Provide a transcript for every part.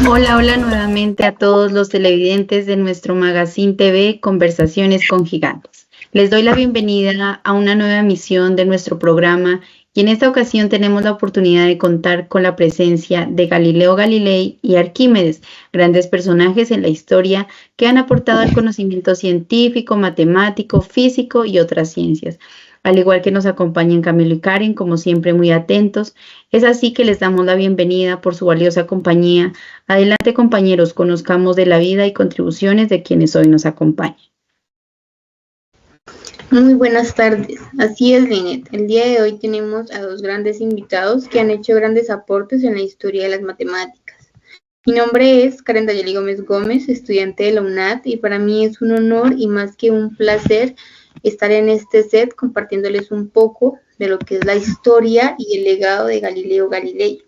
Hola, hola nuevamente a todos los televidentes de nuestro Magazine TV Conversaciones con Gigantes. Les doy la bienvenida a una nueva emisión de nuestro programa y en esta ocasión tenemos la oportunidad de contar con la presencia de Galileo Galilei y Arquímedes, grandes personajes en la historia que han aportado al conocimiento científico, matemático, físico y otras ciencias. Al igual que nos acompañan Camilo y Karen, como siempre muy atentos. Es así que les damos la bienvenida por su valiosa compañía. Adelante, compañeros, conozcamos de la vida y contribuciones de quienes hoy nos acompañan. Muy buenas tardes. Así es, Linet. El día de hoy tenemos a dos grandes invitados que han hecho grandes aportes en la historia de las matemáticas. Mi nombre es Karen Dayeli Gómez Gómez, estudiante de la UNAD, y para mí es un honor y más que un placer estar en este set compartiéndoles un poco de lo que es la historia y el legado de Galileo Galilei.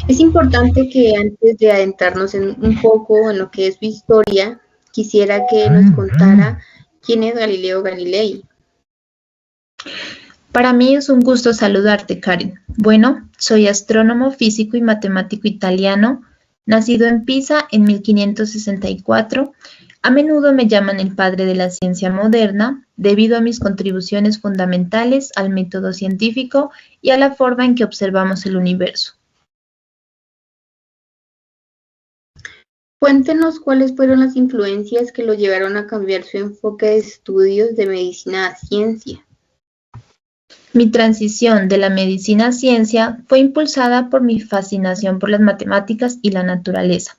Es importante que antes de adentrarnos un poco en lo que es su historia, quisiera que nos contara quién es Galileo Galilei. Para mí es un gusto saludarte, Karen. Bueno, soy astrónomo, físico y matemático italiano, nacido en Pisa en 1564. A menudo me llaman el padre de la ciencia moderna debido a mis contribuciones fundamentales al método científico y a la forma en que observamos el universo. Cuéntenos cuáles fueron las influencias que lo llevaron a cambiar su enfoque de estudios de medicina a ciencia. Mi transición de la medicina a ciencia fue impulsada por mi fascinación por las matemáticas y la naturaleza.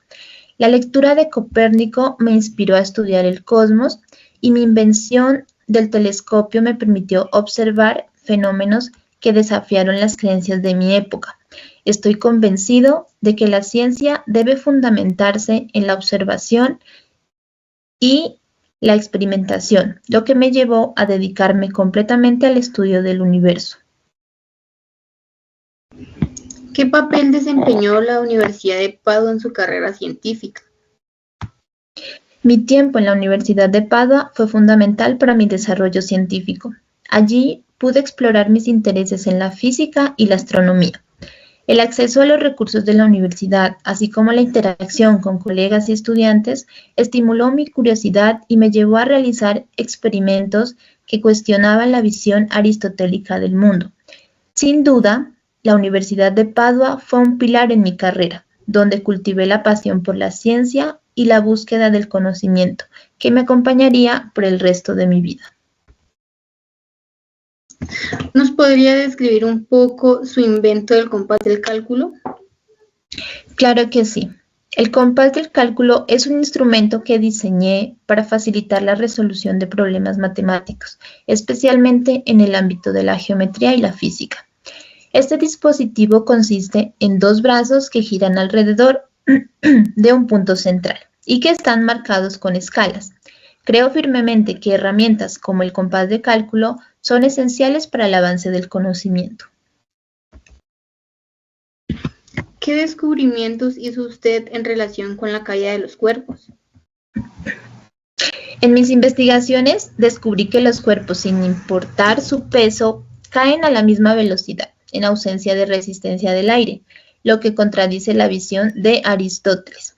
La lectura de Copérnico me inspiró a estudiar el cosmos y mi invención del telescopio me permitió observar fenómenos que desafiaron las creencias de mi época. Estoy convencido de que la ciencia debe fundamentarse en la observación y la experimentación, lo que me llevó a dedicarme completamente al estudio del universo. ¿Qué papel desempeñó la Universidad de Padua en su carrera científica? Mi tiempo en la Universidad de Padua fue fundamental para mi desarrollo científico. Allí pude explorar mis intereses en la física y la astronomía. El acceso a los recursos de la universidad, así como la interacción con colegas y estudiantes, estimuló mi curiosidad y me llevó a realizar experimentos que cuestionaban la visión aristotélica del mundo. Sin duda, la Universidad de Padua fue un pilar en mi carrera, donde cultivé la pasión por la ciencia y la búsqueda del conocimiento, que me acompañaría por el resto de mi vida. ¿Nos podría describir un poco su invento del compás del cálculo? Claro que sí. El compás del cálculo es un instrumento que diseñé para facilitar la resolución de problemas matemáticos, especialmente en el ámbito de la geometría y la física. Este dispositivo consiste en dos brazos que giran alrededor de un punto central y que están marcados con escalas. Creo firmemente que herramientas como el compás de cálculo son esenciales para el avance del conocimiento. ¿Qué descubrimientos hizo usted en relación con la caída de los cuerpos? En mis investigaciones descubrí que los cuerpos, sin importar su peso, caen a la misma velocidad, en ausencia de resistencia del aire, lo que contradice la visión de Aristóteles.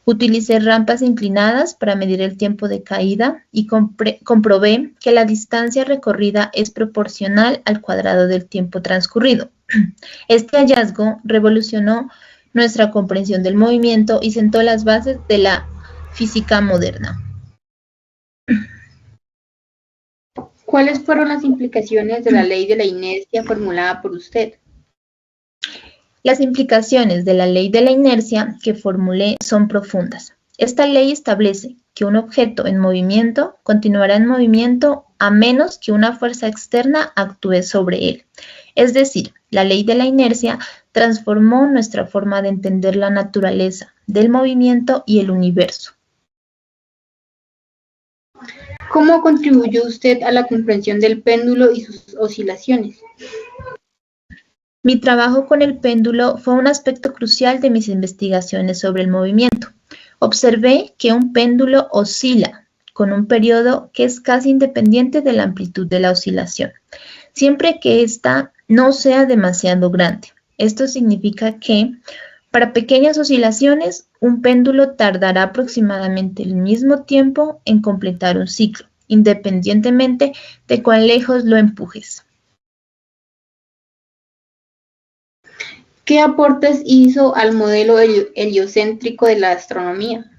Utilicé rampas inclinadas para medir el tiempo de caída y comprobé que la distancia recorrida es proporcional al cuadrado del tiempo transcurrido. Este hallazgo revolucionó nuestra comprensión del movimiento y sentó las bases de la física moderna. ¿Cuáles fueron las implicaciones de la ley de la inercia formulada por usted? Las implicaciones de la ley de la inercia que formulé son profundas. Esta ley establece que un objeto en movimiento continuará en movimiento a menos que una fuerza externa actúe sobre él. Es decir, la ley de la inercia transformó nuestra forma de entender la naturaleza del movimiento y el universo. ¿Cómo contribuyó usted a la comprensión del péndulo y sus oscilaciones? Mi trabajo con el péndulo fue un aspecto crucial de mis investigaciones sobre el movimiento. Observé que un péndulo oscila con un periodo que es casi independiente de la amplitud de la oscilación, siempre que ésta no sea demasiado grande. Esto significa que Para pequeñas oscilaciones, un péndulo tardará aproximadamente el mismo tiempo en completar un ciclo, independientemente de cuán lejos lo empujes. ¿Qué aportes hizo al modelo heliocéntrico de la astronomía?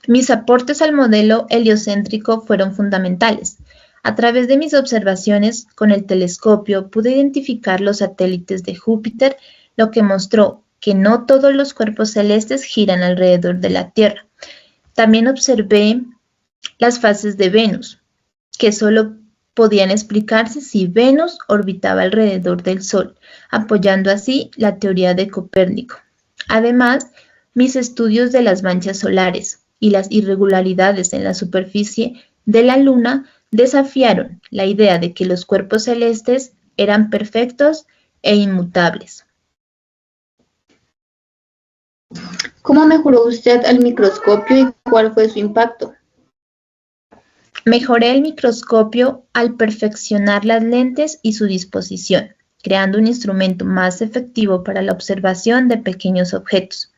Mis aportes al modelo heliocéntrico fueron fundamentales. A través de mis observaciones con el telescopio pude identificar los satélites de Júpiter, lo que mostró que no todos los cuerpos celestes giran alrededor de la Tierra. También observé las fases de Venus, que solo podían explicarse si Venus orbitaba alrededor del Sol, apoyando así la teoría de Copérnico. Además, mis estudios de las manchas solares y las irregularidades en la superficie de la Luna desafiaron la idea de que los cuerpos celestes eran perfectos e inmutables. ¿Cómo mejoró usted el microscopio y cuál fue su impacto? Mejoré el microscopio al perfeccionar las lentes y su disposición, creando un instrumento más efectivo para la observación de pequeños objetos.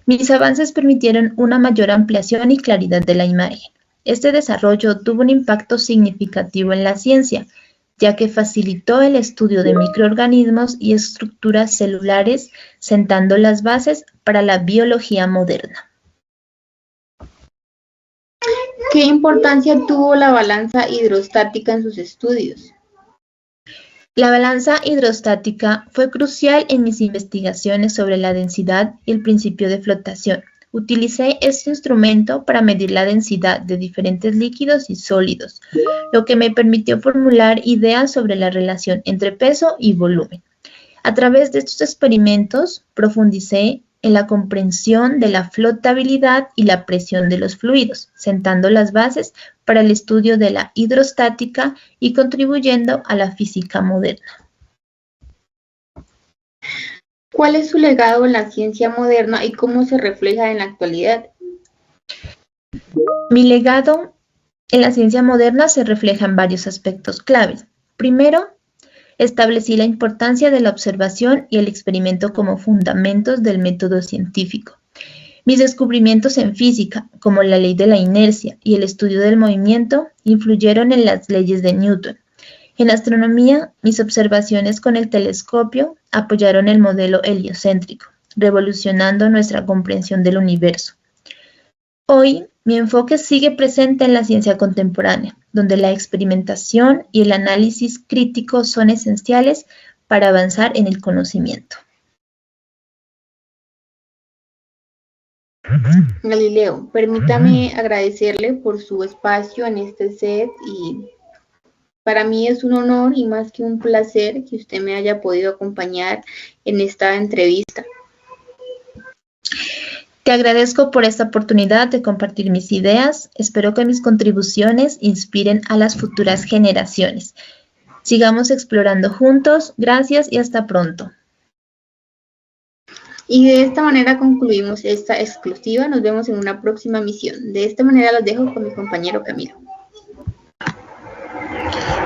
Mis avances permitieron una mayor ampliación y claridad de la imagen. Este desarrollo tuvo un impacto significativo en la ciencia, ya que facilitó el estudio de microorganismos y estructuras celulares, sentando las bases para la biología moderna. ¿Qué importancia tuvo la balanza hidrostática en sus estudios? La balanza hidrostática fue crucial en mis investigaciones sobre la densidad y el principio de flotación. Utilicé este instrumento para medir la densidad de diferentes líquidos y sólidos, lo que me permitió formular ideas sobre la relación entre peso y volumen. A través de estos experimentos, profundicé en la comprensión de la flotabilidad y la presión de los fluidos, sentando las bases para el estudio de la hidrostática y contribuyendo a la física moderna. ¿Cuál es su legado en la ciencia moderna y cómo se refleja en la actualidad? Mi legado en la ciencia moderna se refleja en varios aspectos claves. Primero, establecí la importancia de la observación y el experimento como fundamentos del método científico. Mis descubrimientos en física, como la ley de la inercia y el estudio del movimiento, influyeron en las leyes de Newton. En astronomía, mis observaciones con el telescopio apoyaron el modelo heliocéntrico, revolucionando nuestra comprensión del universo. Hoy, mi enfoque sigue presente en la ciencia contemporánea, donde la experimentación y el análisis crítico son esenciales para avanzar en el conocimiento. Galileo, permítame agradecerle por su espacio en este set y para mí es un honor y más que un placer que usted me haya podido acompañar en esta entrevista. Te agradezco por esta oportunidad de compartir mis ideas. Espero que mis contribuciones inspiren a las futuras generaciones. Sigamos explorando juntos. Gracias y hasta pronto. Y de esta manera concluimos esta exclusiva. Nos vemos en una próxima misión. De esta manera los dejo con mi compañero Camilo.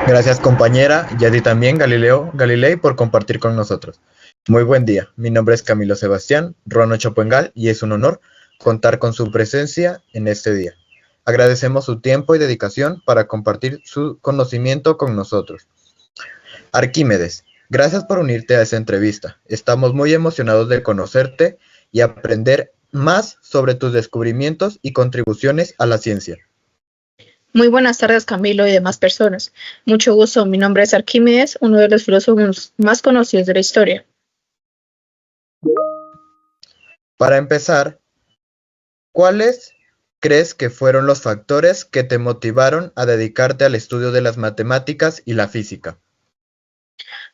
Gracias compañera, y a ti también Galilei por compartir con nosotros. Muy buen día, mi nombre es Camilo Sebastián Ruano Chopuengal y es un honor contar con su presencia en este día. Agradecemos su tiempo y dedicación para compartir su conocimiento con nosotros. Arquímedes, gracias por unirte a esta entrevista. Estamos muy emocionados de conocerte y aprender más sobre tus descubrimientos y contribuciones a la ciencia. Muy buenas tardes, Camilo y demás personas. Mucho gusto, mi nombre es Arquímedes, uno de los filósofos más conocidos de la historia. Para empezar, ¿cuáles crees que fueron los factores que te motivaron a dedicarte al estudio de las matemáticas y la física?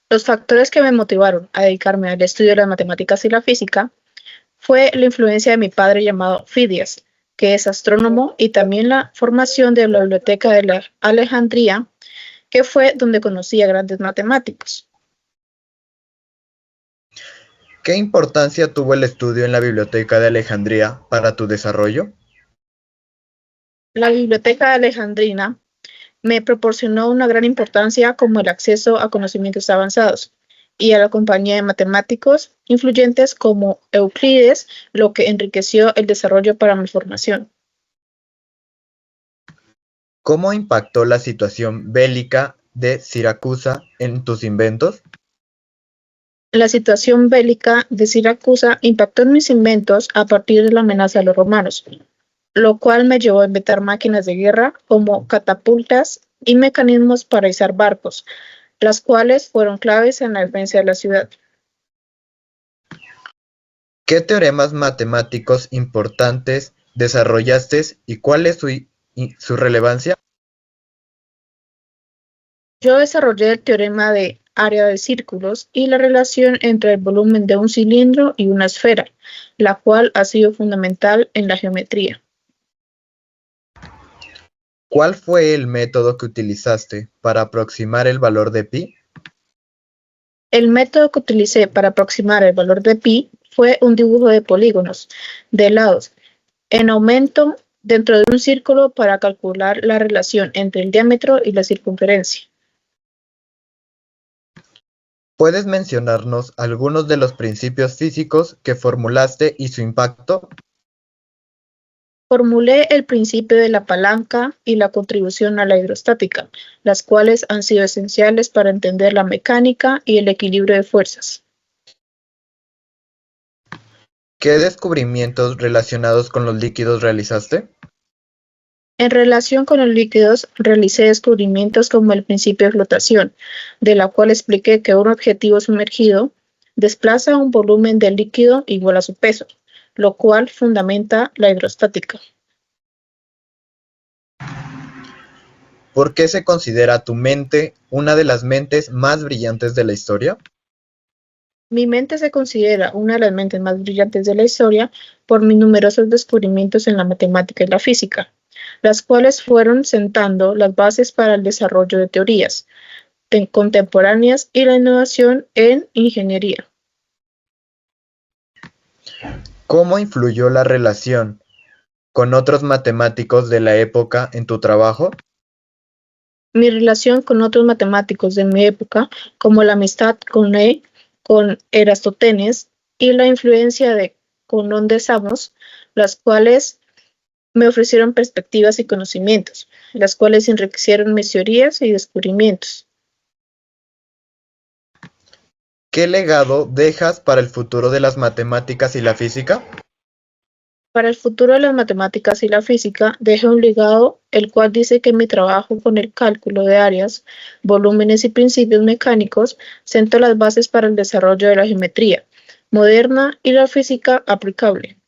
Los factores que me motivaron a dedicarme al estudio de las matemáticas y la física fue la influencia de mi padre llamado Fidias, que es astrónomo, y también la formación de la Biblioteca de la Alejandría, que fue donde conocí a grandes matemáticos. ¿Qué importancia tuvo el estudio en la Biblioteca de Alejandría para tu desarrollo? La Biblioteca de Alejandrina me proporcionó una gran importancia como el acceso a conocimientos avanzados. y a la compañía de matemáticos influyentes como Euclides, lo que enriqueció el desarrollo para mi formación. ¿Cómo impactó la situación bélica de Siracusa en tus inventos? La situación bélica de Siracusa impactó en mis inventos a partir de la amenaza de los romanos, lo cual me llevó a inventar máquinas de guerra como catapultas y mecanismos para izar barcos, las cuales fueron claves en la defensa de la ciudad. ¿Qué teoremas matemáticos importantes desarrollaste y cuál es su relevancia? Yo desarrollé el teorema de área de círculos y la relación entre el volumen de un cilindro y una esfera, la cual ha sido fundamental en la geometría. ¿Cuál fue el método que utilizaste para aproximar el valor de pi? El método que utilicé para aproximar el valor de pi fue un dibujo de polígonos, de lados, en aumento dentro de un círculo para calcular la relación entre el diámetro y la circunferencia. ¿Puedes mencionarnos algunos de los principios físicos que formulaste y su impacto? Formulé el principio de la palanca y la contribución a la hidrostática, las cuales han sido esenciales para entender la mecánica y el equilibrio de fuerzas. ¿Qué descubrimientos relacionados con los líquidos realizaste? En relación con los líquidos, realicé descubrimientos como el principio de flotación, de la cual expliqué que un objetivo sumergido desplaza un volumen de líquido igual a su peso, lo cual fundamenta la hidrostática. ¿Por qué se considera tu mente una de las mentes más brillantes de la historia? Mi mente se considera una de las mentes más brillantes de la historia por mis numerosos descubrimientos en la matemática y la física, las cuales fueron sentando las bases para el desarrollo de teorías contemporáneas y la innovación en ingeniería. ¿Cómo influyó la relación con otros matemáticos de la época en tu trabajo? Mi relación con otros matemáticos de mi época, como la amistad con Eratóstenes y la influencia de Conón de Samos, las cuales me ofrecieron perspectivas y conocimientos, las cuales enriquecieron mis teorías y descubrimientos. ¿Qué legado dejas para el futuro de las matemáticas y la física? Para el futuro de las matemáticas y la física, dejo un legado, el cual dice que mi trabajo con el cálculo de áreas, volúmenes y principios mecánicos sentó las bases para el desarrollo de la geometría moderna y la física aplicable.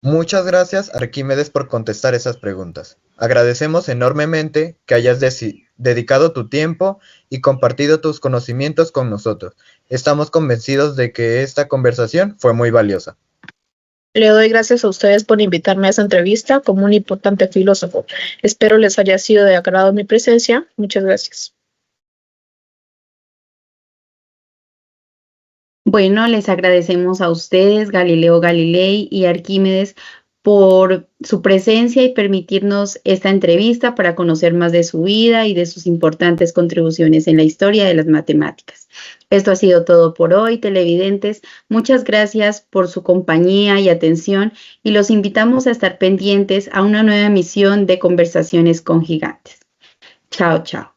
Muchas gracias, Arquímedes, por contestar esas preguntas. Agradecemos enormemente que hayas dedicado tu tiempo y compartido tus conocimientos con nosotros. Estamos convencidos de que esta conversación fue muy valiosa. Le doy gracias a ustedes por invitarme a esta entrevista como un importante filósofo. Espero les haya sido de agrado mi presencia. Muchas gracias. Bueno, les agradecemos a ustedes, Galileo Galilei y Arquímedes, por su presencia y permitirnos esta entrevista para conocer más de su vida y de sus importantes contribuciones en la historia de las matemáticas. Esto ha sido todo por hoy, televidentes. Muchas gracias por su compañía y atención y los invitamos a estar pendientes a una nueva emisión de Conversaciones con Gigantes. Chao, chao.